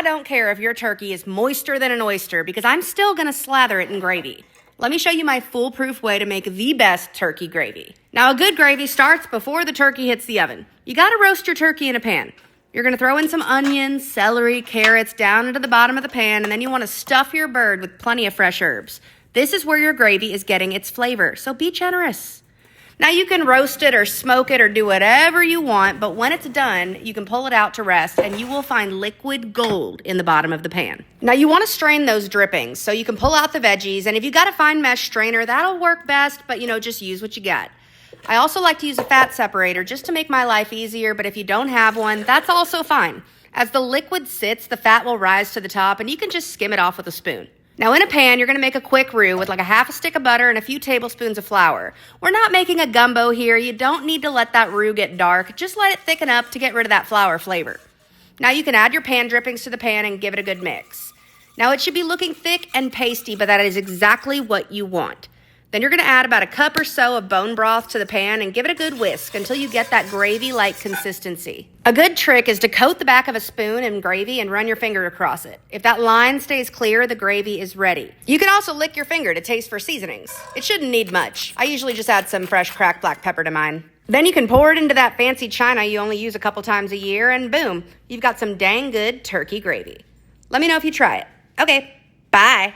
don't care if your turkey is moister than an oyster because I'm still going to slather it in gravy. Let me show you my foolproof way to make the best turkey gravy. Now, a good gravy starts before the turkey hits the oven. You got to roast your turkey in a pan. You're going to throw in some onions, celery, carrots down into the bottom of the pan, and then you want to stuff your bird with plenty of fresh herbs. This is where your gravy is getting its flavor, so be generous. Now, you can roast it or smoke it or do whatever you want, but when it's done, you can pull it out to rest, and you will find liquid gold in the bottom of the pan. Now, you want to strain those drippings, so you can pull out the veggies, and if you got a fine mesh strainer, that'll work best, but, just use what you got. I also like to use a fat separator just to make my life easier, but if you don't have one, that's also fine. As the liquid sits, the fat will rise to the top, and you can just skim it off with a spoon. Now, in a pan, you're going to make a quick roux with like a half a stick of butter and a few tablespoons of flour. We're not making a gumbo here. You don't need to let that roux get dark. Just let it thicken up to get rid of that flour flavor. Now, you can add your pan drippings to the pan and give it a good mix. Now, it should be looking thick and pasty, but that is exactly what you want. Then you're going to add about a cup or so of bone broth to the pan and give it a good whisk until you get that gravy-like consistency. A good trick is to coat the back of a spoon in gravy and run your finger across it. If that line stays clear, the gravy is ready. You can also lick your finger to taste for seasonings. It shouldn't need much. I usually just add some fresh cracked black pepper to mine. Then you can pour it into that fancy china you only use a couple times a year, and boom, you've got some dang good turkey gravy. Let me know if you try it. Okay, bye.